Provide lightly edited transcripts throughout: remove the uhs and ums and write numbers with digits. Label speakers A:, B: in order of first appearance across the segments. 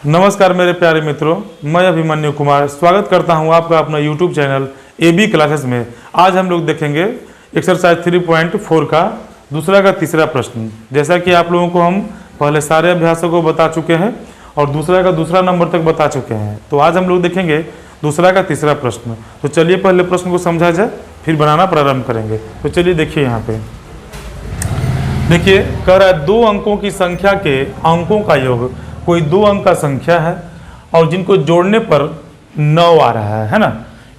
A: नमस्कार मेरे प्यारे मित्रों, मैं अभिमन्यु कुमार स्वागत करता हूं आपका अपना YouTube चैनल AB क्लासेस में। आज हम लोग देखेंगे एक्सरसाइज 3.4 का दूसरा का तीसरा प्रश्न। जैसा कि आप लोगों को हम पहले सारे अभ्यासों को बता चुके हैं और दूसरा का दूसरा नंबर तक बता चुके हैं, तो आज हम लोग देखेंगे दूसरा का तीसरा प्रश्न। तो चलिए पहले प्रश्न को समझा जाए, फिर बनाना प्रारंभ करेंगे। तो चलिए देखिए, यहाँ पे देखिए कह रहा है 2 अंकों की संख्या के अंकों का योग। कोई 2 अंक का संख्या है और जिनको जोड़ने पर 9 आ रहा है ना।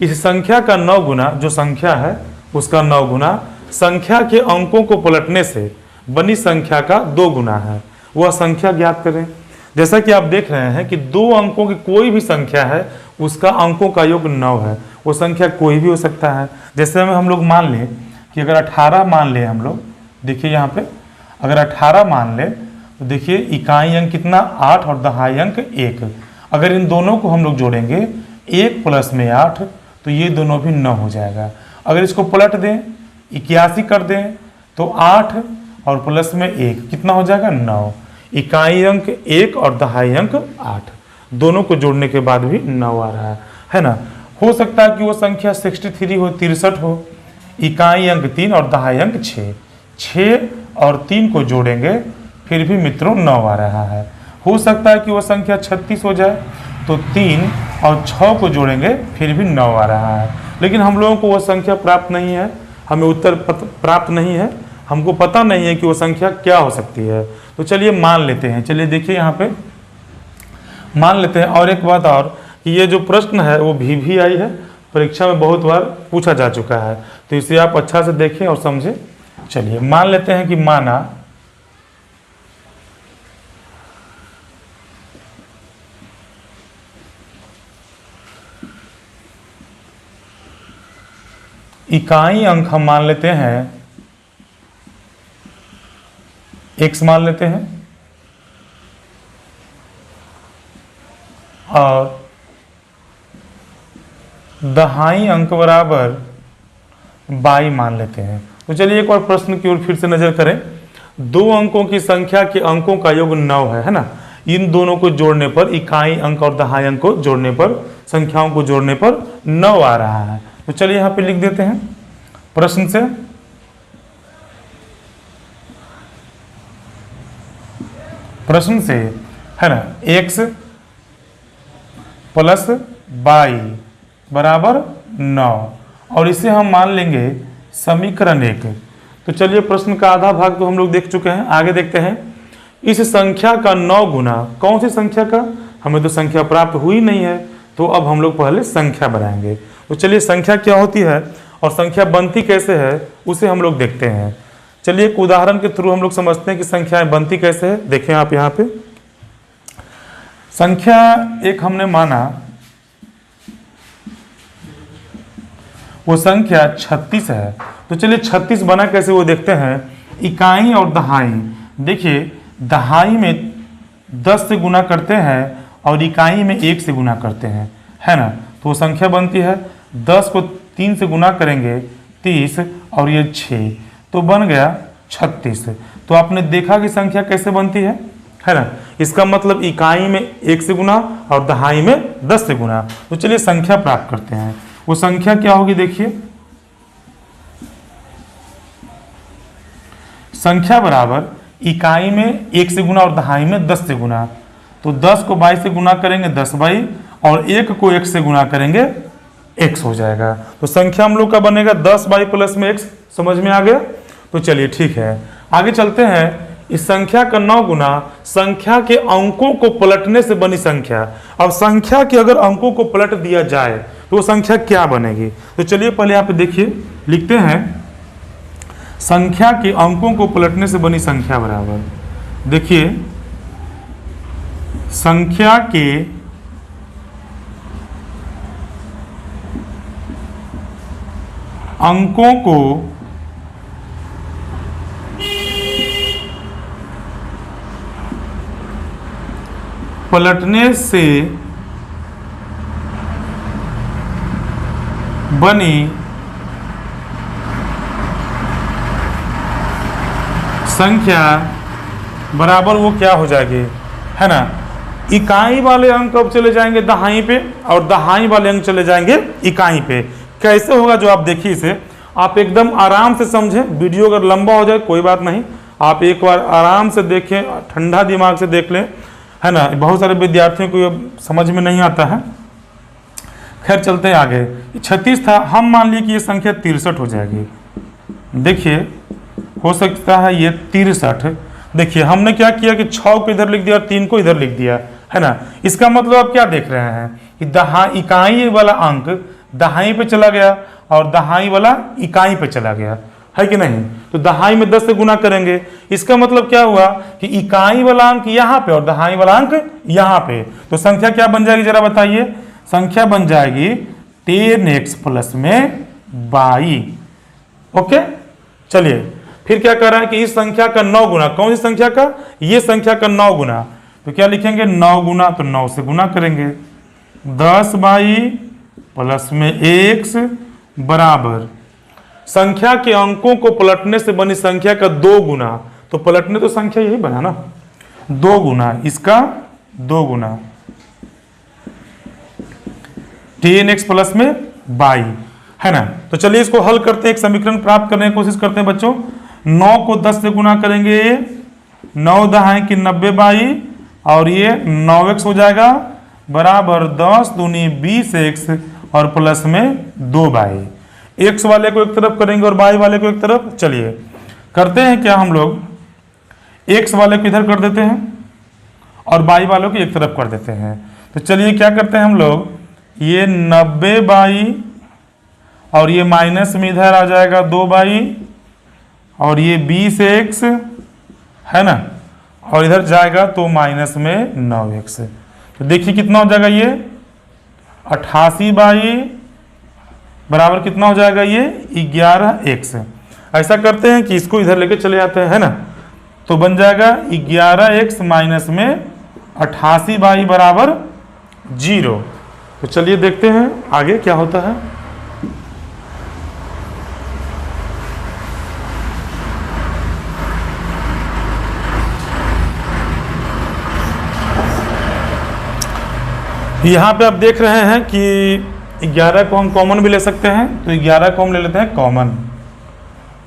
A: इस संख्या का 9 गुना, जो संख्या है उसका 9 गुना संख्या के अंकों को पलटने से बनी संख्या का 2 गुना है, वह संख्या ज्ञात करें। जैसा कि आप देख रहे हैं कि 2 अंकों की कोई भी संख्या है, उसका अंकों का योग 9 है। वो संख्या कोई भी हो सकता है। जैसे में हम लोग मान लें कि अगर 18 मान लें हम लोग, देखिए यहाँ पे अगर 18 मान लें तो देखिए इकाई अंक कितना 8 और दहाई अंक 1। अगर इन दोनों को हम लोग जोड़ेंगे 1 प्लस में 8 तो ये दोनों भी 9 हो जाएगा। अगर इसको पलट दें 81 कर दें तो 8 और प्लस में 1 कितना हो जाएगा 9। इकाई अंक 1 और दहाई अंक 8, दोनों को जोड़ने के बाद भी 9 आ रहा है ना। हो सकता है कि वो संख्या 63 हो, 63 हो। इकाई अंक 3 और दहाई अंक 6, 6 और 3 को जोड़ेंगे फिर भी मित्रों 9 आ रहा है। हो सकता है कि वह संख्या 36 हो जाए, तो 3 और 6 को जोड़ेंगे फिर भी 9 आ रहा है। लेकिन हम लोगों को वह संख्या प्राप्त नहीं है, हमें उत्तर प्राप्त नहीं है, हमको पता नहीं है कि वह संख्या क्या हो सकती है। तो चलिए मान लेते हैं। चलिए देखिए यहाँ पे मान लेते हैं। और एक बात और कि ये जो प्रश्न है वो भी आई है, परीक्षा में बहुत बार पूछा जा चुका है, तो इसे आप अच्छा से देखें और समझें। चलिए मान लेते हैं कि माना इकाई अंक हम मान लेते हैं x मान लेते हैं और दहाई अंक बराबर 22 मान लेते हैं। तो चलिए एक बार प्रश्न की ओर फिर से नजर करें। 2 अंकों की संख्या के अंकों का योग 9 है ना। इन दोनों को जोड़ने पर, इकाई अंक और दहाई अंक को जोड़ने पर, संख्याओं को जोड़ने पर 9 आ रहा है। तो चलिए यहाँ पे लिख देते हैं प्रश्न से। प्रश्न से है ना x प्लस 22 बराबर 9, और इसे हम मान लेंगे समीकरण 1। तो चलिए प्रश्न का आधा भाग तो हम लोग देख चुके हैं, आगे देखते हैं। इस संख्या का 9 गुना, कौन सी संख्या का, हमें तो संख्या प्राप्त हुई नहीं है, तो अब हम लोग पहले संख्या बनाएंगे। तो चलिए संख्या क्या होती है और संख्या बनती कैसे है उसे हम लोग देखते हैं। चलिए एक उदाहरण के थ्रू हम लोग समझते हैं कि संख्याएं बनती कैसे है। देखें आप यहाँ पे संख्या एक हमने माना, वो संख्या 36 है। तो चलिए 36 बना कैसे वो देखते हैं। इकाई और दहाई, देखिए दहाई में 10 से गुना करते हैं और इकाई में 1 से गुना करते हैं, है ना। तो वो संख्या बनती है 10 को 3 से गुना करेंगे 30 और ये 6, तो बन गया 36। तो आपने देखा कि संख्या कैसे बनती है ना। इसका मतलब इकाई में 1 से गुना और दहाई में 10 से गुना। तो चलिए संख्या प्राप्त करते हैं। वो संख्या क्या होगी, देखिए संख्या बराबर इकाई में 1 से गुना और दहाई में 10 से गुना। तो 10 को 22 से गुना करेंगे 10/22 और 1 को 1 से गुना करेंगे x हो जाएगा। तो संख्या हम लोग का बनेगा 10/22 प्लस में x। समझ में आ गया। तो चलिए ठीक है, आगे चलते हैं। इस संख्या का 9 गुना संख्या के अंकों को पलटने से बनी संख्या। अब संख्या के अगर अंकों को पलट दिया जाए तो वो संख्या क्या बनेगी। तो चलिए पहले यहाँ पे देखिए, लिखते हैं संख्या के अंकों को पलटने से बनी संख्या बराबर, देखिए संख्या के अंकों को पलटने से बनी संख्या बराबर वो क्या हो जाएगी, है ना, इकाई वाले अंक अब चले जाएंगे दहाई पे और दहाई वाले अंक चले जाएंगे इकाई पे। कैसे होगा जो आप देखिए इसे, आप एकदम आराम से समझें। वीडियो अगर लंबा हो जाए कोई बात नहीं, आप एक बार आराम से देखें, ठंडा दिमाग से देख लें, है ना। बहुत सारे विद्यार्थियों को ये समझ में नहीं आता है। खैर चलते हैं आगे। 36 था, हम मान लिए कि ये संख्या 63 हो जाएगी। देखिए हो सकता है ये 63। देखिए हमने क्या किया कि 6 को इधर लिख दिया और 3 को इधर लिख दिया, है ना। इसका मतलब आप क्या देख रहे हैं कि इकाई वाला अंक दहाई पे चला गया और दहाई वाला इकाई पे चला गया, है कि नहीं। तो दहाई में 10 से गुना करेंगे, इसका मतलब क्या हुआ कि इकाई वाला अंक यहाँ पे और दहाई वाला अंक यहाँ पे। तो संख्या क्या बन जाएगी जरा बताइए। संख्या बन जाएगी 10x प्लस में 22। ओके, चलिए फिर क्या कर रहा है कि इस संख्या का 9 गुना, कौन सी संख्या का, ये संख्या का 9 गुना। तो क्या लिखेंगे 9 गुना, तो 9 से गुना करेंगे। 10/22 प्लस में x बराबर संख्या के अंकों को पलटने से बनी संख्या का 2 गुना। तो पलटने तो संख्या यही बना ना, 2 गुना इसका 2 गुना 10x प्लस में 22, है ना। तो चलिए इसको हल करते हैं, एक समीकरण प्राप्त करने की कोशिश करते हैं बच्चों। 9 को 10 से गुना करेंगे, 9 दहाई की 90/22 और ये 9x हो जाएगा बराबर 10 दूनी 20x और प्लस में 2/22। x वाले को एक तरफ करेंगे और y वाले को एक तरफ। चलिए करते हैं क्या, हम लोग x वाले को इधर कर देते हैं और y वालों को एक तरफ कर देते हैं। तो चलिए क्या करते हैं हम लोग, ये 90/22 और ये माइनस में इधर आ जाएगा 2/22 और ये 20x, है ना, और इधर जाएगा तो माइनस में 9x। तो देखिए कितना हो जाएगा ये 88/22 बराबर कितना हो जाएगा ये 11x। ऐसा करते हैं कि इसको इधर लेके चले जाते हैं, है ना। तो बन जाएगा 11x माइनस में 88/22 बराबर 0। तो चलिए देखते हैं आगे क्या होता है। यहाँ पे आप देख रहे हैं कि 11 को हम कॉमन भी ले सकते हैं, तो 11 को हम ले लेते हैं कॉमन।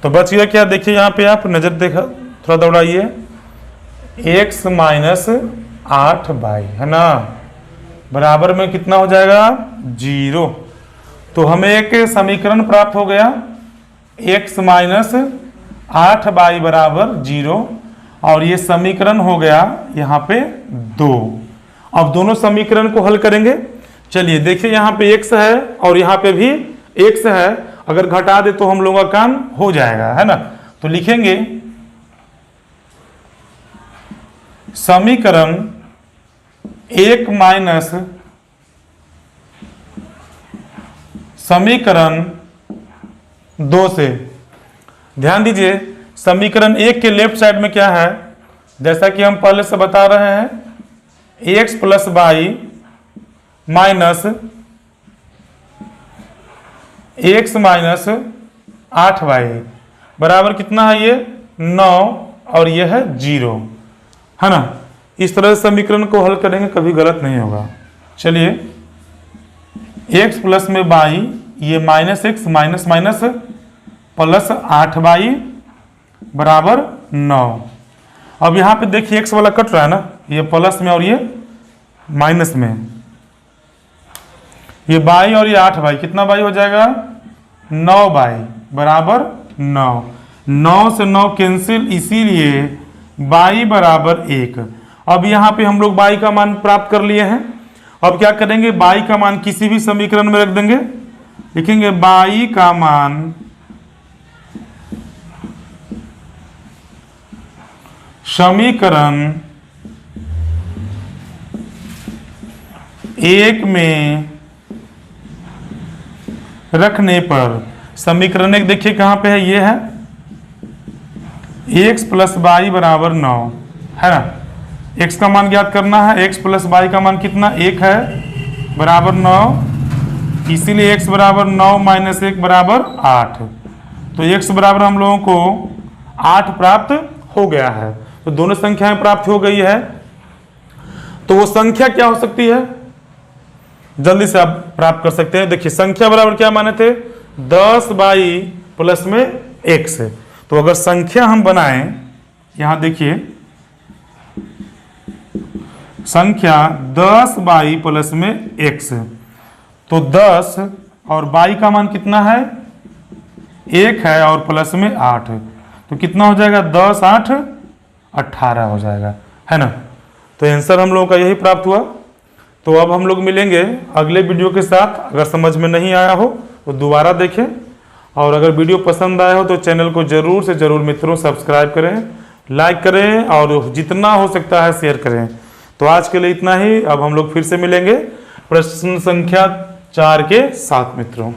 A: तो बच गया क्या, देखिए यहाँ पे आप नज़र देखा, थोड़ा दौड़ाइए, x माइनस 8/22, है ना, बराबर में कितना हो जाएगा 0। तो हमें एक समीकरण प्राप्त हो गया, x माइनस 8/22 बराबर 0, और ये समीकरण हो गया यहाँ पे 2। अब दोनों समीकरण को हल करेंगे। चलिए देखिए यहाँ पे x है और यहाँ पे भी x है, अगर घटा दे तो हम लोगों का काम हो जाएगा, है ना। तो लिखेंगे समीकरण 1 माइनस समीकरण 2 से। ध्यान दीजिए समीकरण 1 के लेफ्ट साइड में क्या है, जैसा कि हम पहले से बता रहे हैं, x plus 22 minus x minus 8/22 बराबर कितना है, ये 9 और ये है 0, है ना। इस तरह से समीकरण को हल करेंगे, कभी गलत नहीं होगा। चलिए x प्लस में 22, ये minus x minus minus plus 8/22 बराबर 9। अब यहाँ पे देखिए x वाला कट रहा है ना, ये प्लस में और ये माइनस में, ये 22 और ये 8/22, कितना 22 हो जाएगा 9/22 बराबर 9। 9 से 9 कैंसिल, इसीलिए 22 बराबर 1। अब यहाँ पे हम लोग 22 का मान प्राप्त कर लिए हैं। अब क्या करेंगे, 22 का मान किसी भी समीकरण में रख देंगे, लिखेंगे 22 का मान समीकरण 1 में रखने पर। समीकरण 1 देखिए कहाँ पे है, ये है x प्लस 22 बराबर 9, है ना। x का मान ज्ञात करना है, x प्लस 22 का मान कितना 1 है बराबर 9, इसीलिए x बराबर 9 माइनस 1 बराबर 8। तो x बराबर हम लोगों को 8 प्राप्त हो गया है। तो दोनों संख्याएं प्राप्त हो गई है। तो वो संख्या क्या हो सकती है, जल्दी से आप प्राप्त कर सकते हैं। देखिए संख्या बराबर क्या माने थे, 10/, प्लस में x है। तो अगर संख्या हम बनाएं, यहां देखिए संख्या 10/, प्लस में x, तो 10 और 22 का मान कितना है, 1 है, और प्लस में 8 है, तो कितना हो जाएगा, 10, 8, 18 हो जाएगा, है ना। तो आंसर हम लोगों का यही प्राप्त हुआ। तो अब हम लोग मिलेंगे अगले वीडियो के साथ। अगर समझ में नहीं आया हो तो दोबारा देखें, और अगर वीडियो पसंद आया हो तो चैनल को जरूर से जरूर मित्रों सब्सक्राइब करें, लाइक करें, और जितना हो सकता है शेयर करें। तो आज के लिए इतना ही। अब हम लोग फिर से मिलेंगे प्रश्न संख्या 4 के साथ मित्रों।